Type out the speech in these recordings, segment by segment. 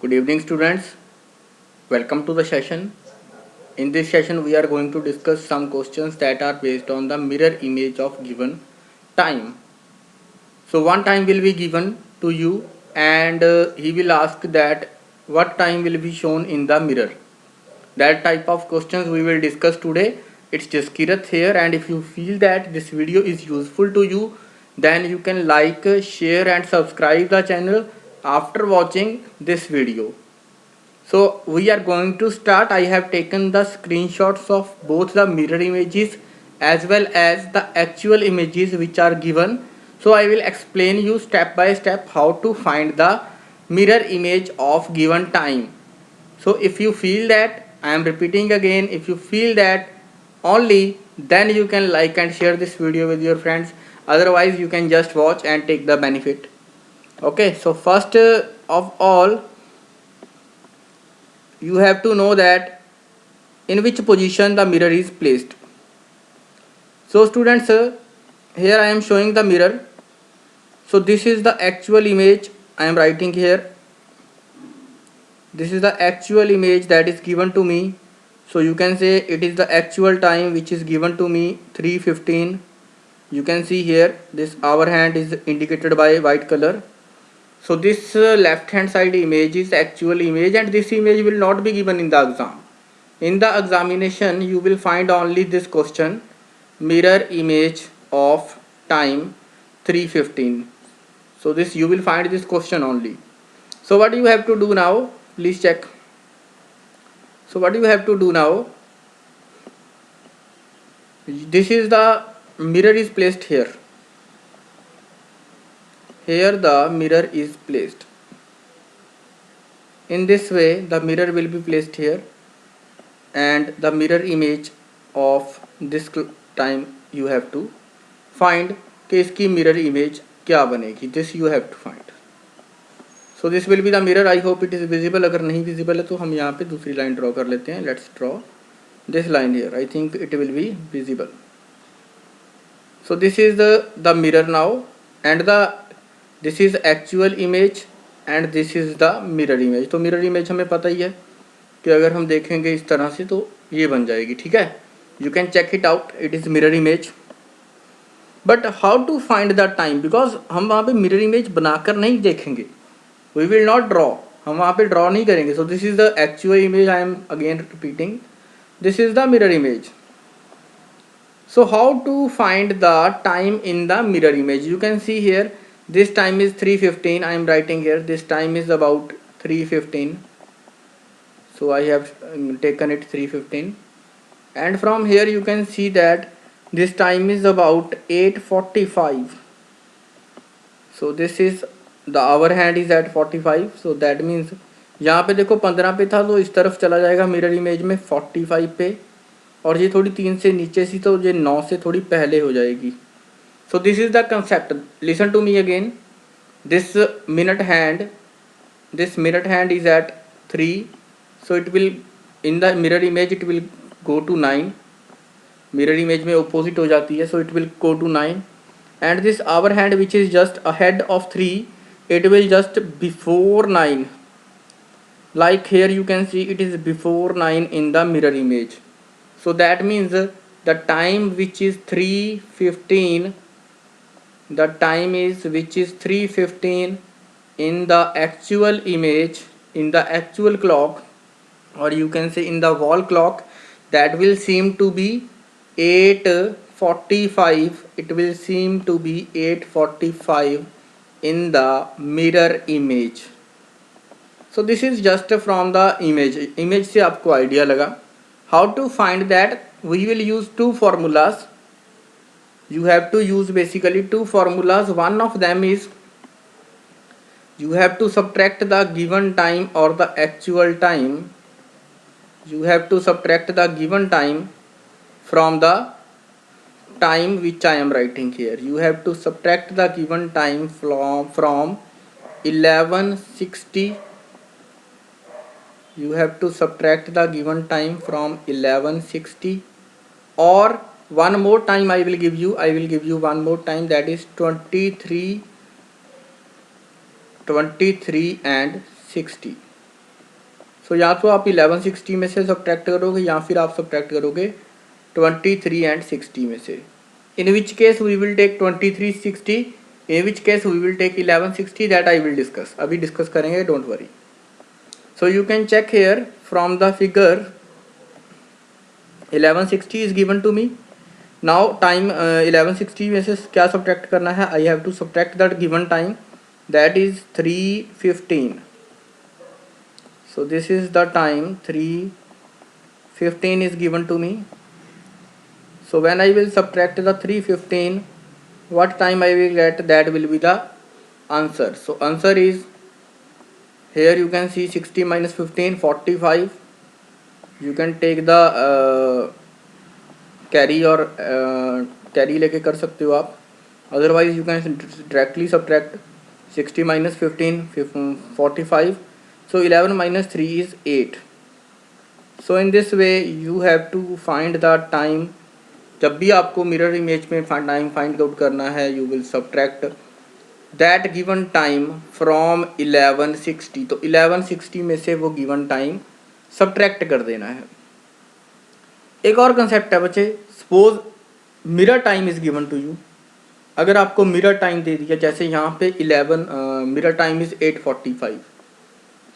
Good evening, students. Welcome to the session. In this session, we are going to discuss some questions that are based on the mirror image of given time. So, one time will be given to you, and he will ask that what time will be shown in the mirror. That type of questions we will discuss today. It's just Kirat here, and if you feel that this video is useful to you, then you can like, share, and subscribe the channel after watching this video. So we are going to start. I have taken the screenshots of both the mirror images as well as the actual images which are given. So I will explain you step by step how to find the mirror image of given time. So if you feel that, I am repeating again, if you feel that only, then you can like and share this video with your friends. Otherwise you can just watch and take the benefit. Okay, so first of all, you have to know that in which position the mirror is placed. So students, here I am showing the mirror. So this is the actual image I am writing here. This is the actual image that is given to me. So you can say it is the actual time which is given to me, 3:15. You can see here this hour hand is indicated by white color. So this left hand side image is actual image, and this image will not be given in the exam. In the examination you will find only this question, mirror image of time 3:15. So this you will find this question only. So what you have to do now, please check. So what you have to do now, this is the mirror is placed here. Here the mirror is placed. In this way the mirror will be placed here, and the mirror image of this time you have to find कि इसकी mirror image क्या बनेगी. This you have to find. So this will be the mirror. I hope it is visible. अगर नहीं visible है तो हम यहाँ पे दूसरी line draw कर लेते हैं. Let's draw this line here. I think it will be visible. So this is the mirror now, and this is actual image and this is the mirror image. तो mirror image हमें पता ही है कि अगर हम देखेंगे इस तरह से तो ये बन जाएगी. ठीक है, you can check it out. It is mirror image. But how to find the time? Because हम वहाँ पे mirror image बनाकर नहीं देखेंगे. We will not draw. हम वहाँ पे draw नहीं करेंगे. So this is the actual image. I am again repeating. This is the mirror image. So how to find the time in the mirror image? You can see here this time is 3:15. I am writing here this time is about 3:15. So I have taken it 3:15, and from here you can see that this time is about 8:45. So this is the hour hand is at 45. So that means यहाँ पे देखो 15 पे था तो इस तरफ चला जाएगा मिरर इमेज में 45 पे, और ये थोड़ी 3 से नीचे सी तो ये 9 से थोड़ी पहले हो जाएगी. So this is the concept. Listen to me again. This minute hand, this minute hand is at 3. So it will in the mirror image it will go to 9. Mirror image में opposite हो जाती है, so it will go to 9. And this hour hand which is just ahead of 3, it will just before 9. Like here you can see it is before 9 in the mirror image. So that means the time which is 3:15, the time is which is 3:15 in the actual image, in the actual clock, or you can say in the wall clock, that will seem to be 8:45. It will seem to be 8:45 in the mirror image. So this is just from the image से आपको idea लगा. How to find that? We will use two formulas. You have to use basically two formulas. One of them is you have to subtract the given time or the actual time. You have to subtract the given time from the time which I am writing here. You have to subtract the given time from 11:60. You have to subtract the given time from 11:60, or one more time I will give you one more time, that is 23 and 60. सो या तो आप 1160 में से subtract करोगे या फिर आप subtract करोगे 23 एंड 60 में से. In which case we will take 2360, in which case we will take 1160, that I will discuss. अभी डिस्कस करेंगे, don't worry. So you can check here from the figure 1160 is given to me. Now time 1160 में से क्या subtract करना है? I have to subtract that given time, that is 3:15. So this is the time 3:15 is given to me. So when I will subtract the 3:15, what time I will get? That will be the answer. So answer is, here you can see 60 minus 15, 45. You can take the carry or carry लेके कर सकते हो आप. Otherwise you can directly subtract 60 minus 15, 45. So 11 minus 3 is 8. So in this way you have to find the time. जब भी आपको mirror image में time find out करना है, you will subtract that given time from 1160. तो 1160 में से वो गिवन टाइम सब्ट्रैक्ट कर देना है. एक और कंसेप्ट है बच्चे, suppose mirror time is given to you. अगर आपको मिरर टाइम दे दिया, जैसे यहाँ पे 11 mirror time is 8:45.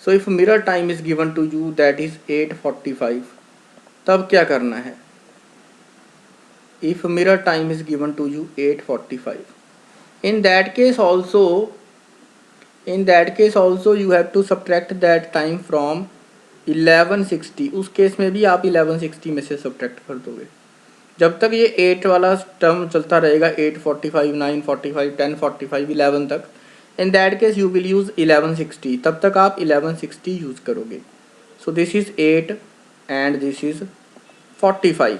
So if mirror time is given to you that is 8:45, तब क्या करना है? If mirror time is given to you 8:45, in that case also you have to subtract that time from 1160. उस case में भी आप 1160 में से सब्ट्रैक्ट कर दोगे. जब तक ये 8 वाला टर्म चलता रहेगा, 8:45, 9:45, 10:45, 11 तक, in that case you will use 1160. तब तक आप 1160 यूज़ करोगे. so this is 8 and this is 45.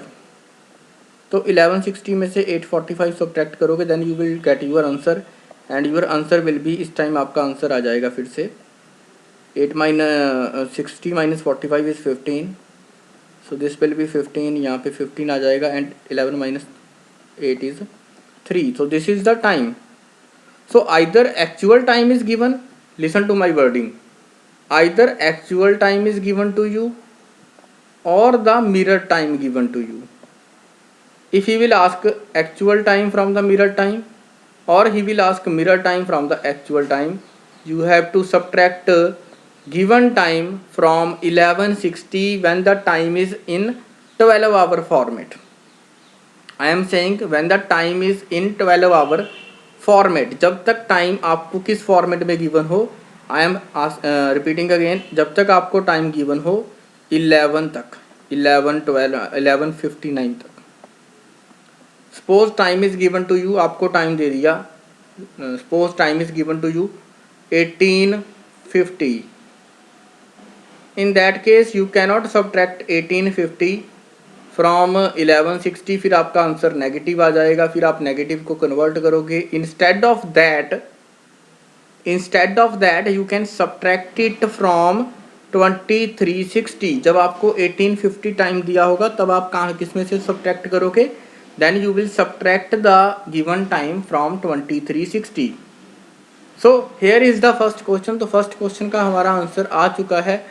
तो 1160 में से 8:45 सब्ट्रैक्ट करोगे, then you will get your answer. And your answer will be, इस टाइम आपका आंसर आ जाएगा फिर से 60 minus 45 is 15. So this will be 15, यहाँ पे 15 आ जाएगा. And 11 minus 8 is 3. So this is the time. So either actual time is given, listen to my wording, either actual time is given to you or the mirror time given to you. If he will ask actual time from the mirror time or he will ask mirror time from the actual time, you have to subtract given time from 1160 when the time is in 12-hour format. I am saying when the time is in 12-hour format. जब तक time आपको किस format में given हो, I am repeating again, जब तक आपको time given हो 11 तक, 11, 12, 11:59 तक. Suppose time is given to you, आपको टाइम दे दिया, suppose time is given to you 18:50. In that case you cannot subtract 18:50 from 1160. फिर आपका आंसर नेगेटिव आ जाएगा. फिर आप नेगेटिव को कन्वर्ट करोगे. Instead of that you can subtract it from 2360. जब आपको 18:50 टाइम दिया होगा तब आप कहाँ किस में से सब्ट्रैक्ट करोगे? Then you will subtract the given time from 2360. So here is the first question. तो फर्स्ट क्वेश्चन का हमारा आंसर आ चुका है.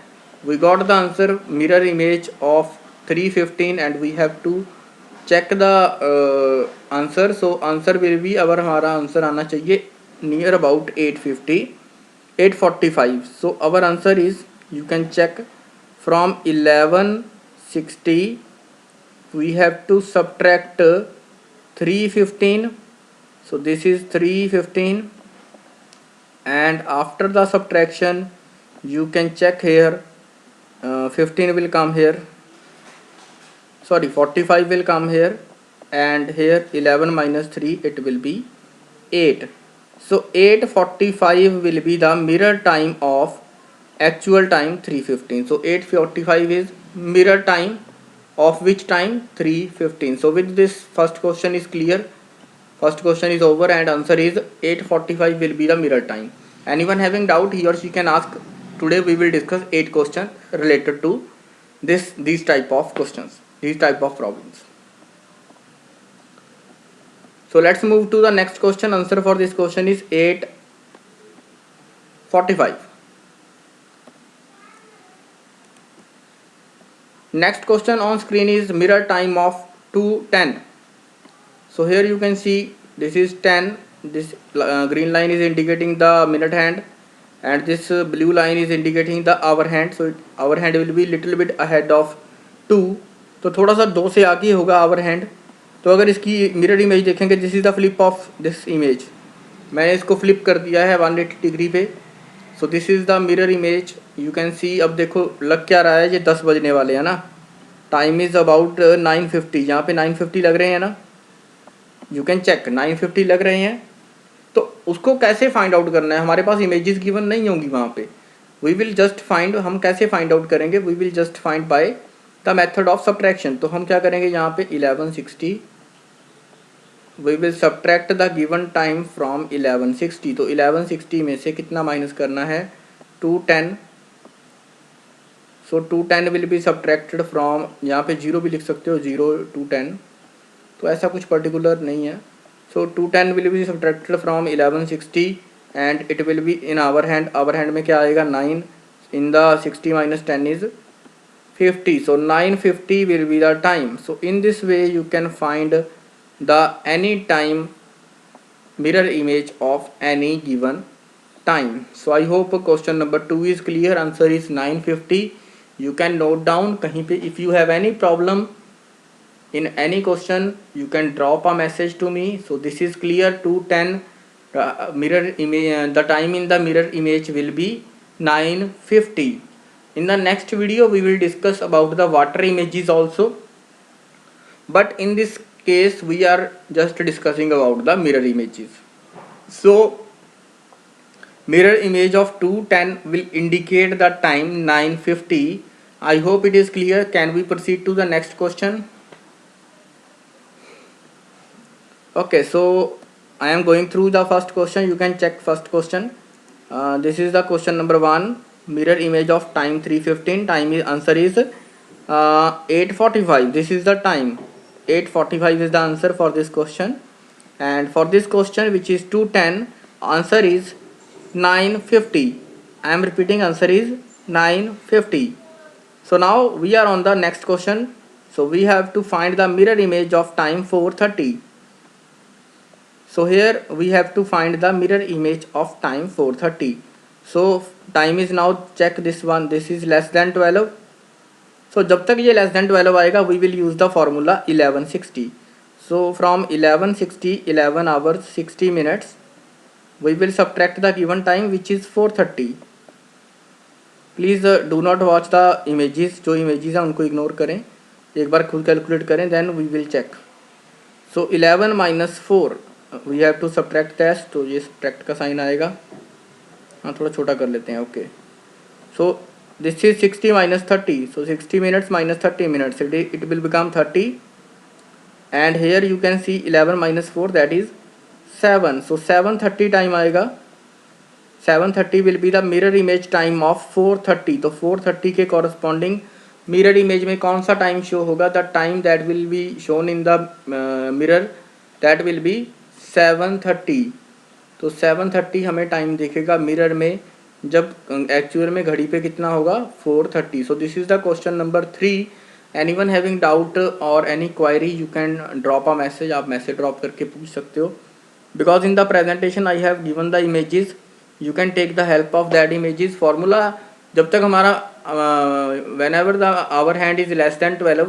We got the answer mirror image of 3:15 and we have to check the answer. So answer will be, अगर हमारा answer आना चाहिए near about 8:50, 8:45. So our answer is, you can check from 1160 we have to subtract 3:15. So this is 3:15 and after the subtraction you can check here 15 will come here, sorry 45 will come here, and here 11 minus 3 it will be 8. So 8:45 will be the mirror time of actual time 3:15. So 8:45 is mirror time of which time? 3:15. So with this first question is clear, first question is over and answer is 8:45 will be the mirror time. Anyone having doubt, he or she can ask. Today we will discuss 8 questions related to these type of questions, these type of problems. So let's move to the next question. Answer for this question is 8:45. Next question on screen is mirror time of 2:10. So here you can see this is 10. This green line is indicating the minute hand, and this blue line is indicating the hour hand. So hour hand will be little bit ahead of 2. तो थोड़ा सा 2 से आगे होगा our hand. तो अगर इसकी mirror image देखेंगे, this is the flip of this image. मैंने इसको फ्लिप कर दिया है 180 डिग्री पे. सो this is the mirror image. You can see. अब देखो लग क्या रहा है, ये 10 बजने वाले हैं ना. Time is about 9:50. यहाँ पे 9:50 लग रहे हैं ना. यू कैन चेक 9:50 लग रहे हैं. तो उसको कैसे फाइंड आउट करना है, हमारे पास इमेजेस गिवन नहीं होंगी वहाँ पे. We will just find. हम कैसे फाइंड आउट करेंगे, we will just find by the method of subtraction. तो हम क्या करेंगे, यहाँ पे 1160 we will subtract the given time from 1160. तो 1160 में से कितना माइनस करना है, 210. सो 210 विल बी सब्ट्रैक्टेड फ्रॉम, यहाँ पे 0 भी लिख सकते हो, 0 to 10. तो ऐसा कुछ पर्टिकुलर नहीं है. So 210 will be subtracted from 1160 and it will be in our hand. Our hand में क्या आएगा, 9. In the 60 minus 10 is 50. So 9:50 will be the time. So in this way you can find the any time mirror image of any given time. So I hope question number 2 is clear. Answer is 9:50. You can note down कहीं पे. If you have any problem in any question, you can drop a message to me. So this is clear. 2:10 mirror image. The time in the mirror image will be 9:50. In the next video we will discuss about the water images also, but in this case we are just discussing about the mirror images. So mirror image of 2:10 will indicate the time 9:50. I hope it is clear. Can we proceed to the next question? Okay, so I am going through the first question. You can check first question. This is the question number 1. Mirror image of time 3:15. Time is, answer is 8:45. This is the time. 8:45 is the answer for this question. And for this question, which is 2:10, answer is 9:50. I am repeating, answer is 9:50. So now we are on the next question. So we have to find the mirror image of time 4:30. So here we have to find the mirror image of time 4:30. So time is now, check this one, this is less than 12. So जब तक ये less than 12 आएगा, we will use the formula 1160. So from 1160, 11 hours 60 minutes, we will subtract the given time which is 4:30. Please do not watch the images. जो images हैं उनको ignore करें, एक बार खुद calculate करें, then we will check. So 11 minus 4, we have to subtract that. तो ये subtract का साइन आएगा. हाँ, थोड़ा छोटा कर लेते हैं. Okay, so this is 60 minus 30. So 60 minutes minus 30 minutes, it will become 30. And here you can see 11 minus 4, that is 7. So 7:30 time आएगा. 7:30 will be the mirror image time of 4:30. तो 4:30 के कॉरस्पॉन्डिंग मिरर इमेज में कौन सा time show होगा, the time that will be shown in the mirror, that will B 7:30. तो 7:30 हमें time दिखेगा मिरर में, जब एक्चुअल में घड़ी पे कितना होगा, 4:30. So this is the question number 3. Anyone having doubt और any query, you can drop a message. आप मैसेज ड्रॉप करके पूछ सकते हो. Because in the presentation I have given the images, you can take the help of that images. Formula जब तक हमारा whenever the hour hand is less than 12,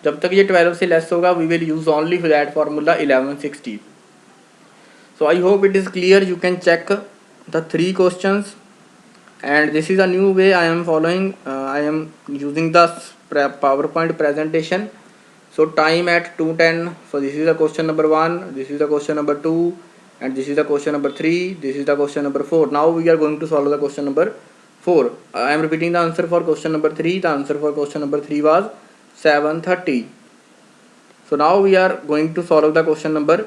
जब तक ये 12 से लेस होगा, we will use only for that formula 1160. So I hope it is clear. You can check the 3 questions, and this is a new way I am following. I am using the PowerPoint presentation. So time at 2:10. So this is the question number 1, this is the question number 2, and this is the question number 3, this is the question number 4. Now we are going to solve the question number 4. I am repeating the answer for question number 3. The answer for question number 3 was 7:30. So now we are going to solve the question number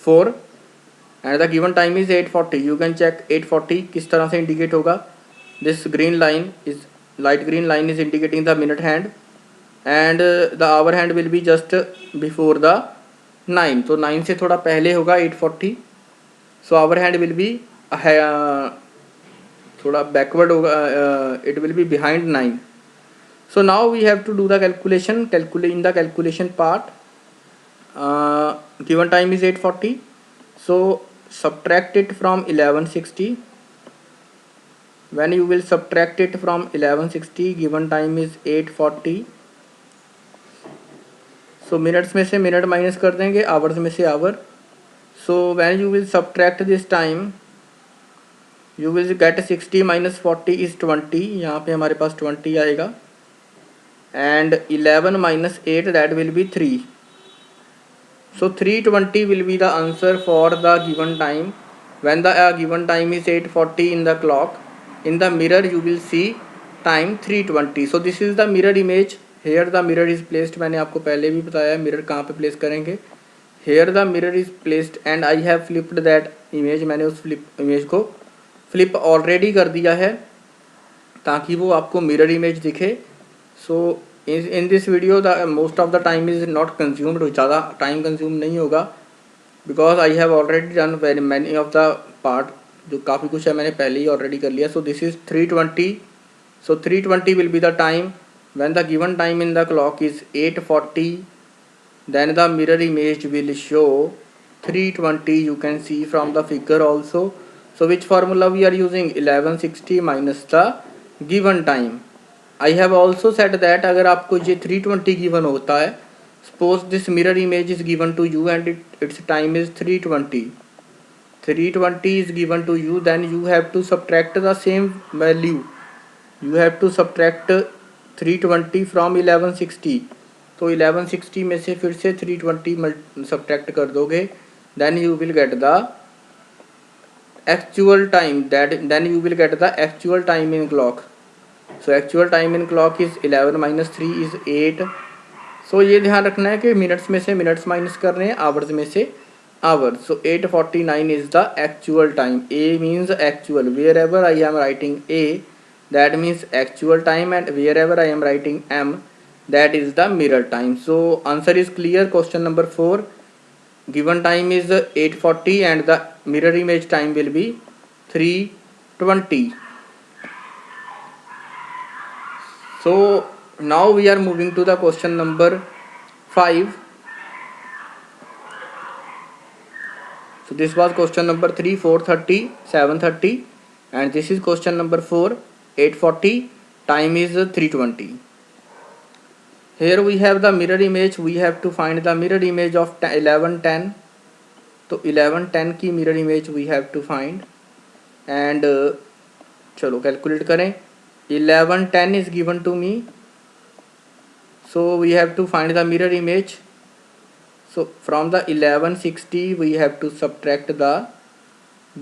4, and the given time is 8:40. You can check 8:40 किस तरह से indicate होगा. This green line is, light green line is indicating the minute hand, and the hour hand will be just before the 9. तो 9 से थोड़ा पहले होगा 8:40. So hour hand will be थोड़ा बैकवर्ड होगा, it will be behind 9. So now we have to do the calculation. In the calculation part, given time is 8:40. So subtract it from 1160. When you will subtract it from 1160, given time is 8:40. So minutes में से minute minus कर देंगे, hours में से our. So when you will subtract this time, you will get 60 minus 40 is 20. यहाँ पे हमारे पास 20 आएगा. And 11 minus 8, that will be 3. So 320 will be the answer for the given time. When the given time is 8:40 in the clock, in the mirror you will see time 320. So this is the mirror image. Here the mirror is placed. मैंने आपको पहले भी बताया mirror कहाँ पे place करेंगे. Here the mirror is placed and I have flipped that image. मैंने उस image को flip already कर दिया है ताकि वो आपको mirror image दिखे. So in this video the most of the time is not consumed. ज़्यादा time consume नहीं होगा because I have already done very many of the part. जो काफ़ी कुछ है मैंने पहले ही already कर लिया. So this is 320. So 320 will be the time. When the given time in the clock is 8:40, then the mirror image will show 320. You can see from the figure also. So which formula we are using? 1160 minus the given time. I have also said that अगर आपको ये 320 given होता है, suppose this mirror image is given to you and its time is 320. 320 is given to you, then you have to subtract the same value. You have to subtract 320 from 1160. तो 1160 में से फिर से 320 सब्ट्रैक्ट कर दोगे, then you will get the actual time. Then you will get the actual time in clock. So actual time in clock is 11 minus 3 is 8. So ये ध्यान रखना है कि मिनट्स में से मिनट्स माइनस कर रहे हैं, आवर्स में से hours. So 8:49 is the actual time. A means actual. Wherever I am writing A, that means actual time, and wherever I am writing M, that is the mirror time. So answer is clear. Question number 4. Given time is 8:40 and the mirror image time will be 3:20. So now we are moving to the question number 5. So this was question number 3, 4:30, 7:30, and this is question number 4, 8:40. Time is 3:20. Here we have the mirror image. We have to find the mirror image of 11:10. तो 11:10 की mirror image we have to find. And चलो calculate करें. 11:10 is given to me. So we have to find the mirror image. So from the 1160 we have to subtract the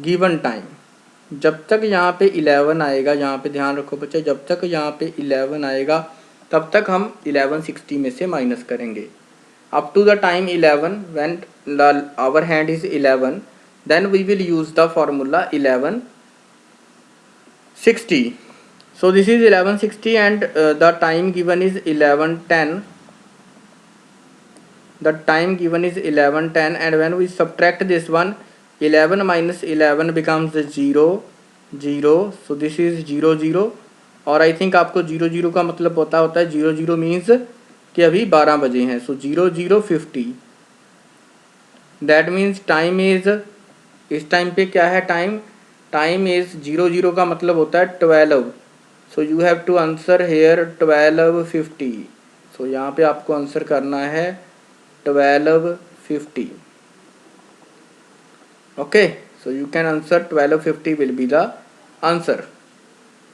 given time. जब तक यहाँ पे 11 आएगा, यहाँ पे ध्यान रखो बच्चे, जब तक यहाँ पे 11 आएगा तब तक हम 1160 में से माइनस करेंगे. Up to the time 11, when our hand is 11, then we will use the formula 1160. So this is 1160 and the time given is 11:10. The time given is 11:10 and when we subtract this one, 11 minus 11 becomes 0, 0. So this is 0, 0. और I think आपको 0, 0 का मतलब होता है 0, 0 means कि अभी 12 बजे हैं. सो 0, 0, 50. दैट मीन्स टाइम इज, इस टाइम पे क्या है टाइम? टाइम इज 0, 0 का मतलब होता है 12. So you have to answer here 12:50. सो यहाँ पे आपको आंसर करना है 12:50. Okay, so you can answer 12:50 will be the answer.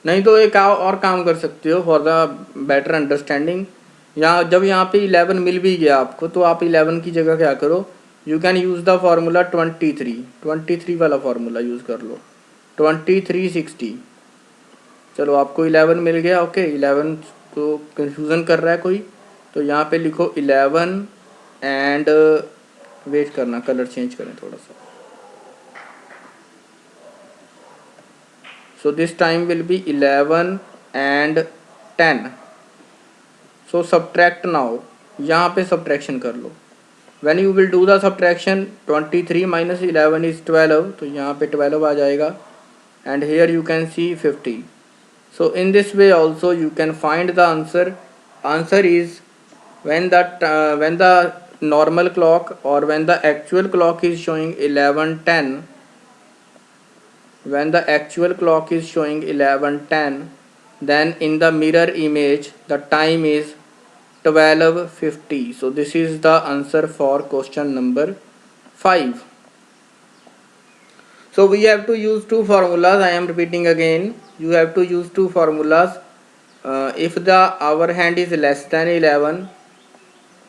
नहीं तो एक और काम कर सकते हो फॉर द बेटर अंडरस्टैंडिंग. यहाँ जब यहाँ पे 11 मिल भी गया आपको तो आप 11 की जगह क्या करो, you can use the formula 23 वाला फार्मूला यूज़ कर लो. 2360. चलो आपको 11 मिल गया. ओके, 11 को कंफ्यूजन कर रहा है कोई तो यहाँ पे लिखो 11 एंड वेट करना, कलर चेंज करें थोड़ा सा. So this time will be 11 and 10. So subtract now. यहाँ पे सब्ट्रैक्शन कर लो. When you will do the subtraction 23 minus 11 is 12. तो यहाँ पे 12 आ जाएगा and here you can see 50. So in this way also you can find the answer Answer is when the normal clock or when the actual clock is showing 11:10, when the actual clock is showing 11:10, then in the mirror image the time is 12:50. So this is the answer for question number 5. So we have to use two formulas. I am repeating again, you have to use two formulas. If the hour hand is less than 11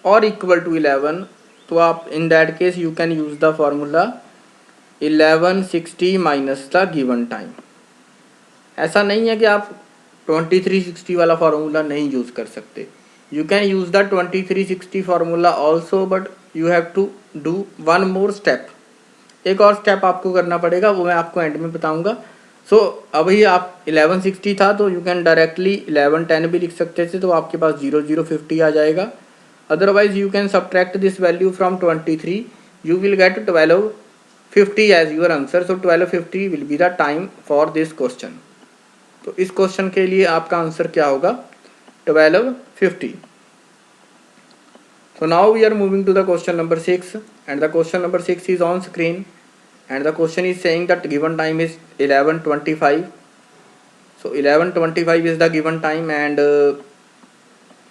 or equal to 11, तो आप in that case you can use the formula 1160 minus the given time. ऐसा नहीं है कि आप 2360 वाला formula नहीं use कर सकते. You can use the 2360 formula also, but you have to do one more step. एक और स्टेप आपको करना पड़ेगा, वो मैं आपको एंड में बताऊंगा. सो अभी आप 1160 था तो यू कैन डायरेक्टली 1110 भी लिख सकते थे, तो आपके पास 0050 आ जाएगा. Otherwise you can subtract this value from 23, you will get 1250 as your answer. So 1250 will be the time for this question. तो इस क्वेश्चन के लिए आपका आंसर क्या होगा? 1250. So now we are moving to the question number 6, and the question number 6 is on screen, and the question is saying that given time is 11:25. So 11:25 is the given time, and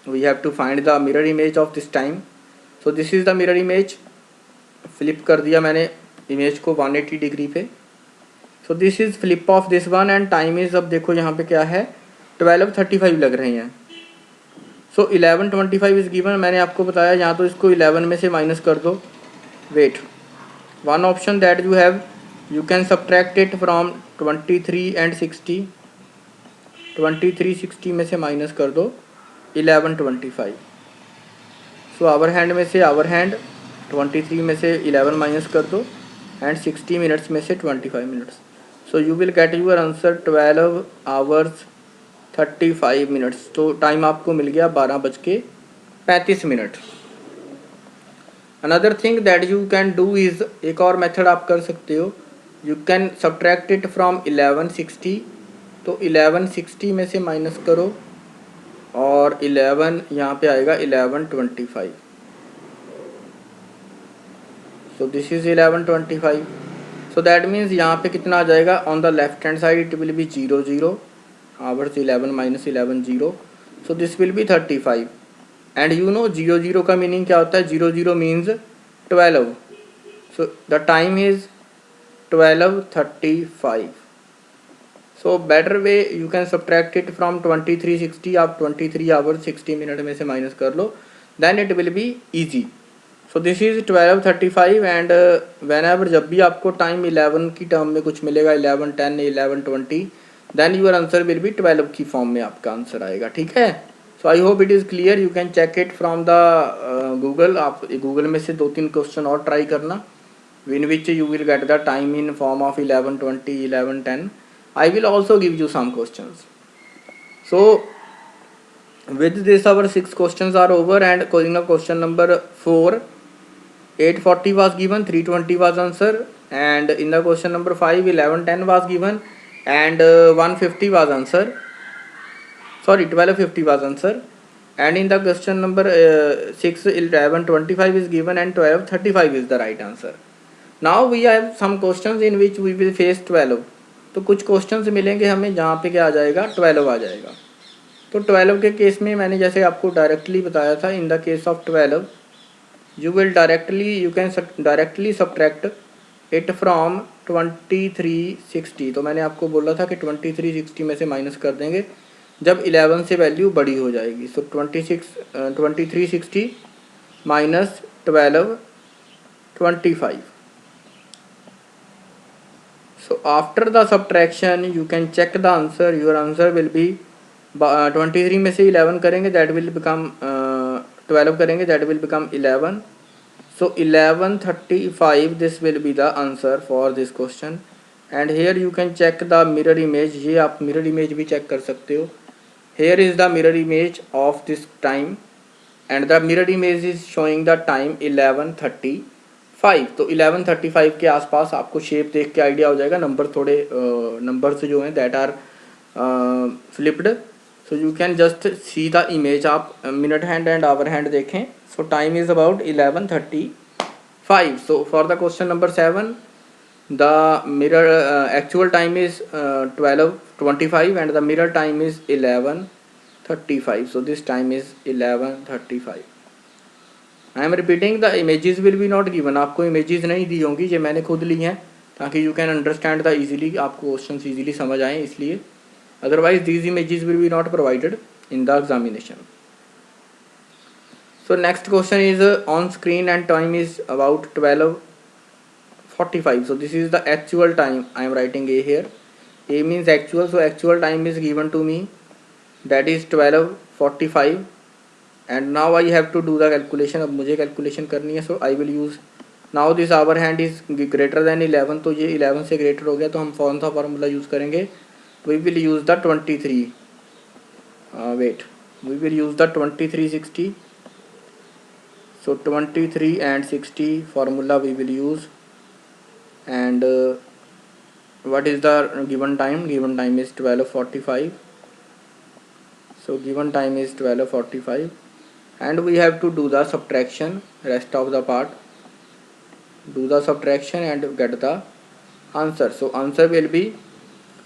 we have to find the mirror image of this time. So this is the mirror image. flip कर दिया मैंने image को 180 degree पे. So this is flip of this one, and time is, अब देखो यहाँ पे क्या है, 12:35 लग रहे हैं. सो 11:25 इज गिवन. मैंने आपको बताया यहाँ तो इसको 11 में से माइनस कर दो. Wait, one option that you have, you can subtract it from 23 and 60. 23 60 में से माइनस कर दो 11:25. सो आवर हैंड में से आवर हैंड, 23 में से 11 माइनस कर दो, एंड 60 मिनट्स में से 25 minutes. So you will get your answer 12 hours 35 minutes. तो टाइम आपको मिल गया 12:35. Another thing that you can do is, एक और मेथड आप कर सकते हो, you can subtract it from 1160. तो 1160 में से माइनस करो, और 11 यहाँ पे आएगा 11:25. सो this is 11:25. So that means यहाँ पे कितना आ जाएगा, on the left hand side it will B 00. hours 11 minus 11 0. So this will be 35. And you know 00 का मीनिंग क्या होता है? 00 means 12. So the time is 12:35. So better way you can subtract it from 2360. आप 23 hours 60 minute में से minus कर लो, then it will be easy. So this is 12:35, and whenever जब भी आपको टाइम 11 की टर्म में कुछ मिलेगा, 11:10 11:20, then your answer will be 12 की फॉर्म में आपका आंसर आएगा. ठीक है. So I hope it is clear. You can check it from the Google. आप गूगल में से 2-3 क्वेश्चन और ट्राई करना, in which you will get the time in form of 11:20 11:10. I will also give you some question. So with this hour 6 question are over, and question number 4, 840 was given, 320 was answer, and in the question number 5, 11:10 was given, and 150 was answer. Sorry, 12:50 was answer. And in the question number 6, 11:25 is given, and 12:35 is the right answer. Now we have some questions in which we will face 12. तो कुछ questions मिलेंगे हमें जहाँ पे क्या आ जाएगा, 12 आ जाएगा. तो 12 के केस में मैंने जैसे आपको डायरेक्टली बताया था, in the case of 12 you can directly subtract it from 2360. तो मैंने आपको बोला था कि 2360 में से माइनस कर देंगे जब 11 से वैल्यू बड़ी हो जाएगी. So 2360 minus 12:25. So after the subtraction you can check the answer. Your answer will be 23 में से 11 करेंगे, दैट विल बिकम 12 करेंगे, that will become 11. So 11:35 this will be the answer for this question. And here you can check the mirror image. ये आप mirror image भी check कर सकते हो. Here is the mirror image of this time, and the mirror image is showing the time 11:35. तो 11:35 के आसपास आपको शेप देख के आइडिया हो जाएगा. नंबर थोड़े नंबर्स जो हैं that are flipped. So you can just see the image, आप minute hand and hour hand देखें. So time is about 11:35. So for the question number 7 the mirror actual time is 12:25 and the mirror time is 11:35. So this time is 11:35. I am repeating, the images will be not given. आपको images नहीं दी होंगी, ये मैंने खुद ली हैं ताकि you can understand the easily, आपको questions easily समझ आएँ इसलिए. Otherwise these images will be not provided in the examination. So next question is on screen and time is about 12:45. So this is the actual time. I am writing A here. A means actual, so actual time is given to me, that is 12:45. And now I have to do the calculation. अब मुझे calculation करनी है, so I will use, now this hour hand is greater than 11, तो ये 11 से greater हो गया, तो हम कौन सा फार्मूला यूज़ करेंगे? We will use the 23. We will use the 2360. So 23 and 60 formula we will use. And what is the given time? Given time is 12:45. So given time is 12:45, and we have to do the subtraction, rest of the part. Do the subtraction and get the answer. So answer will be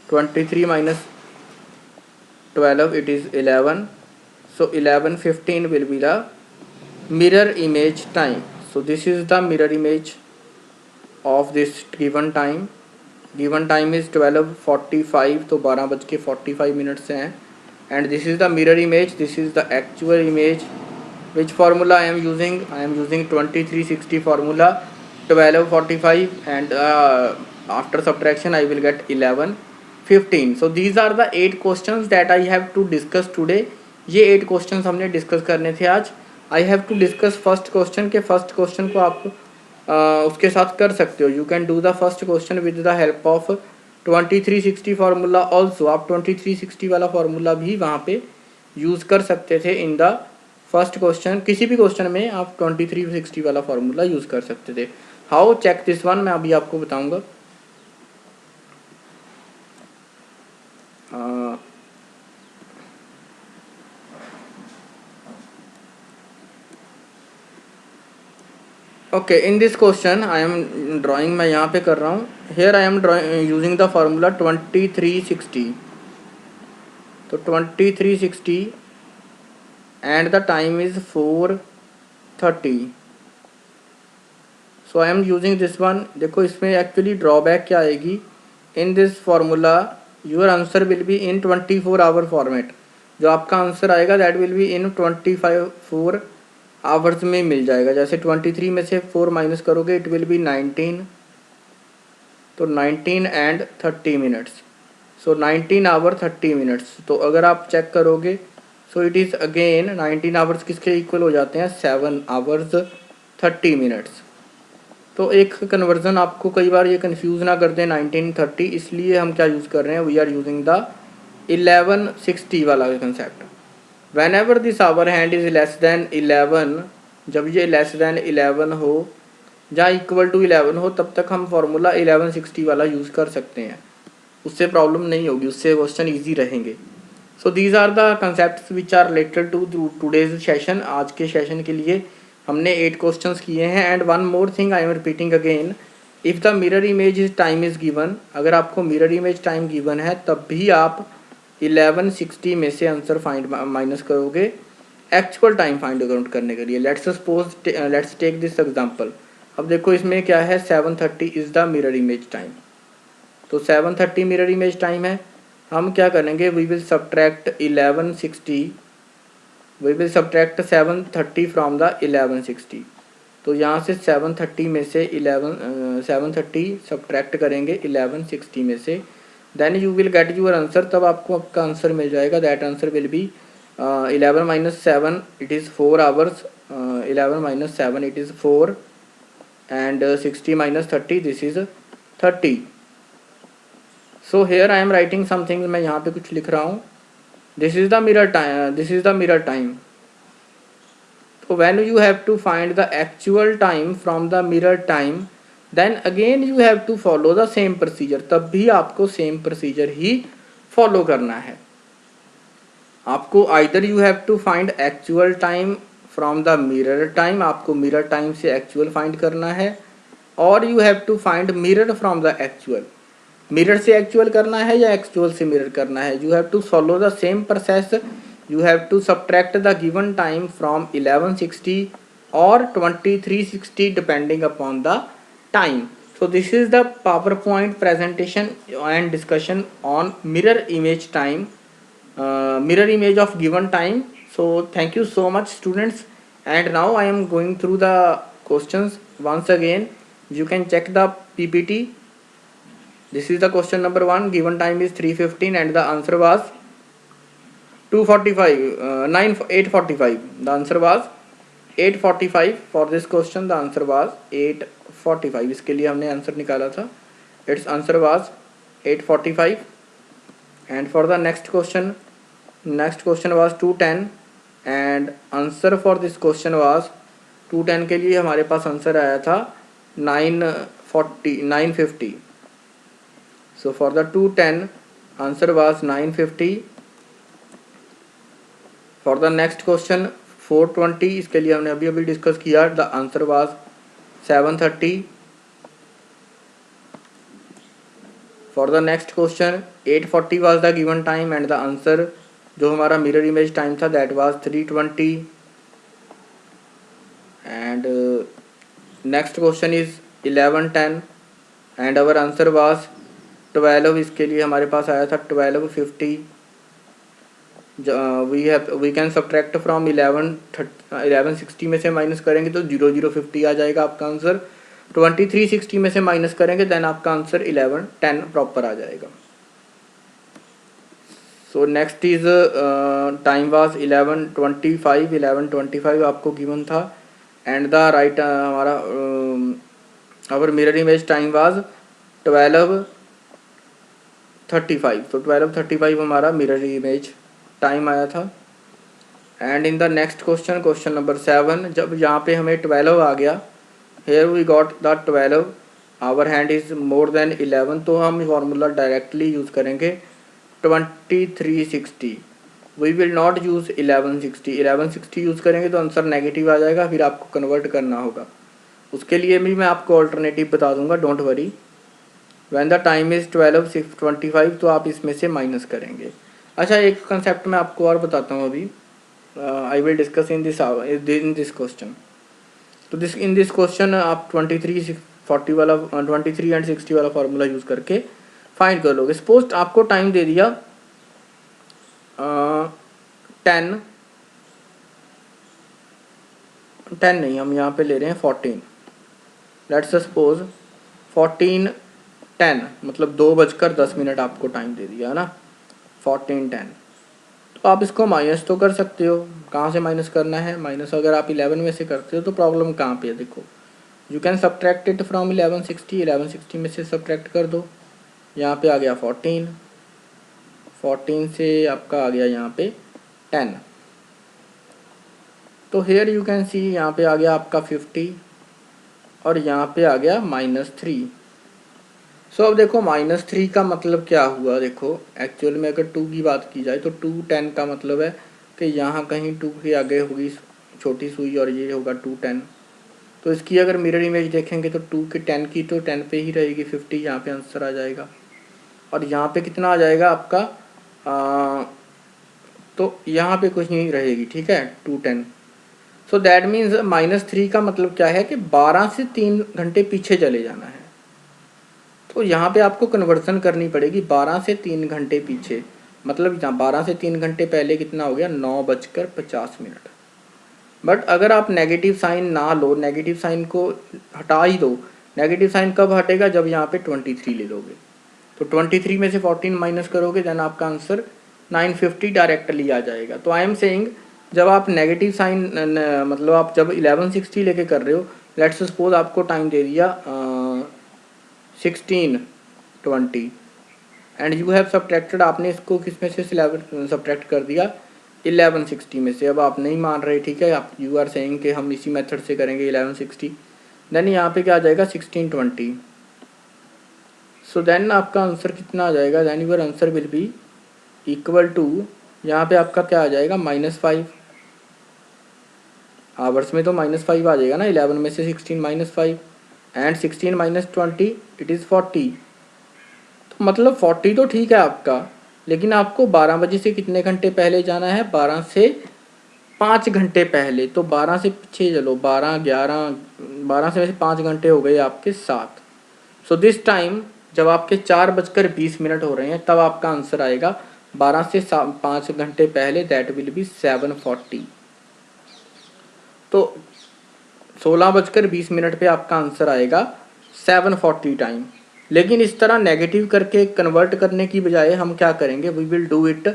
23 minus 12, it is 11. So 11:15 will be the mirror image time. So this is the mirror image of this given time. Given time is 12:45, तो 12:45 से हैं. And this is the mirror image, this is the actual image. Which formula I am using? I am using 2360 formula, 12:45, and after subtraction I will get 11:15. So these are the 8 questions that I have to discuss today. ये 8 questions हमने discuss करने थे आज. I have to discuss first question के first question को आप उसके साथ कर सकते हो. You can do the first question with the help of 2360 formula also. आप 2360 वाला फार्मूला भी वहाँ पे यूज़ कर सकते थे इन द फर्स्ट क्वेश्चन. किसी भी क्वेश्चन में आप 2360 वाला फार्मूला यूज़ कर सकते थे. हाउ चेक दिस वन, मैं अभी आपको बताऊँगा. Okay, in this question I am drawing, मैं यहाँ पे कर रहा हूँ. Here I am drawing using the formula 2360. तो 2360 and the time is 4:30. So I am using this one. देखो इसमें एक्चुअली ड्रॉबैक क्या आएगी. In this formula your answer will be in 24 hour format. जो आपका आंसर आएगा that will be in 24 hours में मिल जाएगा. जैसे 23 में से 4 माइनस करोगे इट विल बी 19. तो 19 and 30 minutes. So 19 hour 30 minutes. तो अगर आप चेक करोगे so it is again 19 hours किसके इक्वल हो जाते हैं? 7 आवर्स 30 मिनट्स. तो एक कन्वर्जन आपको कई बार ये कंफ्यूज ना कर दें 1930, इसलिए हम क्या यूज़ कर रहे हैं? वी आर यूजिंग द 1160 वाला concept. Whenever this hour hand is less than 11, जब ये लेस दैन 11 हो या इक्वल टू 11 हो, तब तक हम फार्मूला 1160 वाला यूज़ कर सकते हैं. उससे प्रॉब्लम नहीं होगी, उससे क्वेश्चन ईजी रहेंगे. So these are the concept which are related to today's session. आज के सेशन के लिए हमने 8 क्वेश्चंस किए हैं. And one more thing I am repeating again, if the mirror image is time is given, अगर आपको मिरर इमेज टाइम गिवन है तब भी आप 1160 में से आंसर फाइंड माइनस करोगे एक्चुअल टाइम फाइंड आउट करने के लिए. Let's take this example. अब देखो इसमें क्या है, 7:30 is the mirror image time. तो 7:30 मिरर इमेज टाइम है. हम क्या करेंगे? We will subtract 730 from the 1160. तो यहाँ से 730 में से 730 सब्ट्रैक्ट करेंगे 1160 में से. Then you will get your answer. तब आपको आपका आंसर मिल जाएगा. That answer will be 11 minus 7, it is 4 hours. 11 minus 7, it is 4, and 60 minus 30, this is 30. So here I am writing something. मैं यहाँ पे कुछ लिख रहा हूँ. This is the mirror time. This is the mirror time. So when you have to find the actual time from the mirror time, then again you have to follow the same procedure. तब भी आपको same procedure ही follow करना है. आपको either you have to find actual time from the mirror time, आपको mirror time से actual find करना है, और you have to find mirror from the actual. Mirror से एक्चुअल करना है या एक्चुअल से मिरर करना है, you have to follow the same process. You have to subtract the given time from 1160 और 2360 depending upon the time. So this is the PowerPoint presentation and discussion on mirror image time, mirror image of given time. So thank you so much students, and now I am going through the questions once again. You can check the PPT. This is the question number 1. Given time is 3:15 and the answer was 2:45, 8:45. The answer was 8:45 for this question. The answer was 8:45. इसके लिए हमने answer निकाला था. Its answer was 8:45. And for the next question was 2:10 and answer for this question was 2:10 के लिए हमारे पास answer आया था 950. So for the 2:10 answer was 950. For the next question 4:20, इसके लिए हमने अभी अभी डिस्कस किया. The answer was 7:30. For the next question 8:40 was the given time and the answer जो हमारा मिरर इमेज टाइम था that was 3:20. And next question is 11:10 and our answer was 12. इसके लिए हमारे पास आया था 12:50. वी कैन सब्ट्रैक्ट फ्रॉम 1160 में से माइनस करेंगे तो 0050 आ जाएगा आपका आंसर. 2360 में से माइनस करेंगे देन आपका आंसर 11:10 प्रॉपर आ जाएगा. So next is time was 11:25 आपको गिवन था एंड द राइट हमारा our mirror image time was 12:35. तो 12:35 हमारा मिरर इमेज टाइम आया था. And in the next question number 7, जब यहाँ पे हमें 12 आ गया, here we got the 12, hour hand is more than 11, तो हम फार्मूला डायरेक्टली यूज़ करेंगे 2360. We will not use 1160 use करेंगे तो आंसर नेगेटिव आ जाएगा, फिर आपको कन्वर्ट करना होगा. उसके लिए भी मैं आपको ऑल्टरनेटिव बता दूंगा, don't worry. When the time is 12:25 तो आप इसमें से माइनस करेंगे. अच्छा, एक कंसेप्ट मैं आपको और बताता हूँ अभी. आई will discuss in this question. तो इन दिस क्वेश्चन आप 23:40 वाला 23 एंड 60 वाला फार्मूला यूज़ करके फाइंड कर लोगे. सपोज आपको टाइम दे दिया 10 नहीं, हम यहाँ पे ले रहे हैं 14. लेट्स सपोज 14:10 मतलब 2:10 आपको टाइम दे दिया है ना, 14:10. तो आप इसको माइनस तो कर सकते हो. कहाँ से माइनस करना है? माइनस अगर आप 11 में से करते हो तो प्रॉब्लम कहाँ पे है देखो. You can subtract it from 1160 में से सब्ट्रैक्ट कर दो. यहाँ पे आ गया 14 से आपका आ गया यहाँ पे 10. तो हेयर यू कैन सी यहाँ पे आ गया आपका 50 और यहाँ पे आ गया -3. सो अब देखो -3 का मतलब क्या हुआ. देखो एक्चुअल में अगर 2 की बात की जाए तो 2:10 का मतलब है कि यहाँ कहीं 2 के आगे होगी छोटी सुई और ये होगा 2:10. तो इसकी अगर मिरर इमेज देखेंगे तो 2 के 10 की तो 10 पे ही रहेगी, 50 यहाँ पे आंसर आ जाएगा. और यहाँ पे कितना आ जाएगा आपका तो यहाँ पे कुछ नहीं रहेगी, ठीक है, 2:10. सो दैट मीन्स -3 का मतलब क्या है कि 12 से 3 घंटे पीछे चले जाना है. तो यहाँ पे आपको कन्वर्सन करनी पड़ेगी 12 से 3 घंटे पीछे. मतलब यहाँ 12 से 3 घंटे पहले कितना हो गया, 9:50. बट अगर आप नेगेटिव साइन ना लो, नेगेटिव साइन को हटा ही दो. नेगेटिव साइन कब हटेगा? जब यहाँ पे 23 ले लोगे. तो 23 में से 14 माइनस करोगे देन आपका आंसर 950 डायरेक्टली आ जाएगा. तो आई एम सेइंग जब आप नेगेटिव साइन मतलब आप जब 1160 लेके कर रहे हो, लेट्स सपोज आपको टाइम दे दिया 16:20 एंड यू हैव सब्ट्रैक्टेड, आपने इसको किस में से सब्ट्रैक्ट कर दिया 1160 में से. अब आप नहीं मान रहे, ठीक है, आप यू आर सेइंग कि हम इसी मेथड से करेंगे 1160. देन यहाँ पे क्या आ जाएगा 16:20. सो देन आपका आंसर कितना आ जाएगा? Then your answer will be equal to यहाँ पे आपका क्या आ जाएगा -5, आवर्स में तो -5 आ जाएगा ना, 11 में से 16 -5 एंड 16 -20 इट इज़ 40। तो मतलब 40 तो ठीक है आपका, लेकिन आपको 12 बजे से कितने घंटे पहले जाना है, 12 से 5 घंटे पहले। तो 12 से पीछे चलो, 12 11, 12 से वैसे 5 घंटे हो गए आपके 7। सो दिस टाइम जब आपके 4:20 हो रहे हैं तब आपका आंसर आएगा 12 से 5 घंटे पहले, दैट विल बी 7:40। तो 16:20 पे आपका आंसर आएगा 7:40 टाइम। लेकिन इस तरह नेगेटिव करके कन्वर्ट करने की बजाय हम क्या करेंगे, we will do it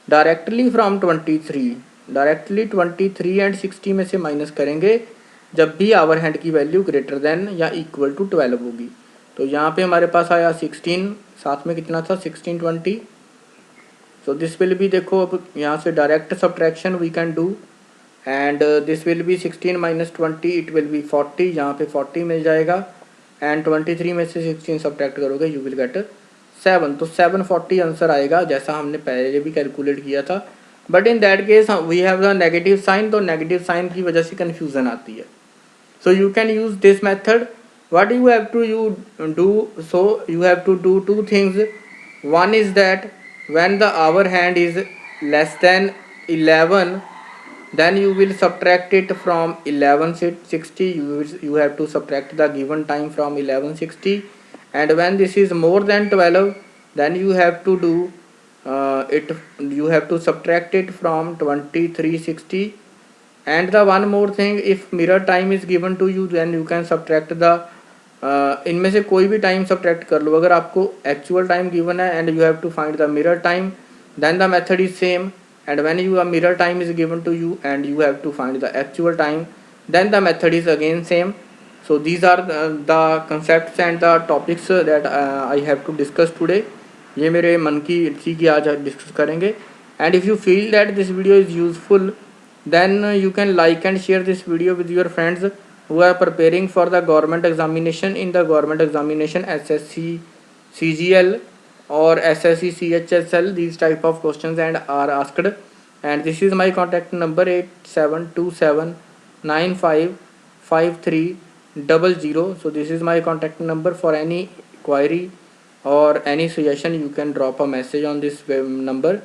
directly from 23। Directly 23 and 60 में से माइनस करेंगे जब भी आवर हैंड की वैल्यू ग्रेटर देन या इक्वल टू 12 होगी। तो यहाँ पे हमारे पास आया 16, साथ में कितना था 16 20। सो दिस विल बी, देखो अब यहाँ से direct subtraction we can do, and this will be 16 -20 it will be 40, यहाँ पे 40 मिल जाएगा। एंड 23 में से 16 सब्ट्रैक्ट करोगे यू विल गेट 7। तो 740 आंसर आएगा, जैसा हमने पहले भी कैलकुलेट किया था। But in that case we have the negative sign, तो नेगेटिव साइन की वजह से कन्फ्यूज़न आती है। So you can use this method. What you have to do, so you have to do two things. One is that when the hour hand is less than 11, then you will subtract it from 11:60. You have to subtract the given time from 11:60. And when this is more than 12, then you have to do it, you have to subtract it from 23:60. And the one more thing, if mirror time is given to you, then you can subtract the इनमें से कोई भी time subtract कर लो। अगर आपको actual time given है and you have to find the mirror time, then the method is same. And when you mirror time is given to you and you have to find the actual time, then the method is again same. So these are the concepts and the topics that I have to discuss today. ये मेरे मन की इसी की आज discuss करेंगे. And if you feel that this video is useful, then you can like and share this video with your friends who are preparing for the government examination. In the government examination SSC CGL or SSC CHSL, these type of questions and are asked. And this is my contact number 8727955300. So this is my contact number. For any query or any suggestion, you can drop a message on this number.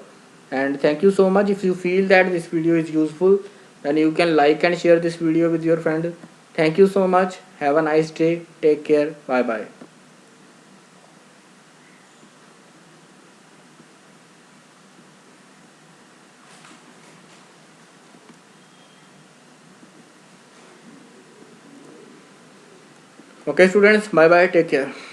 And thank you so much. If you feel that this video is useful, then you can like and share this video with your friend. Thank you so much. Have a nice day. Take care. Bye bye. Okay students, bye bye, take care.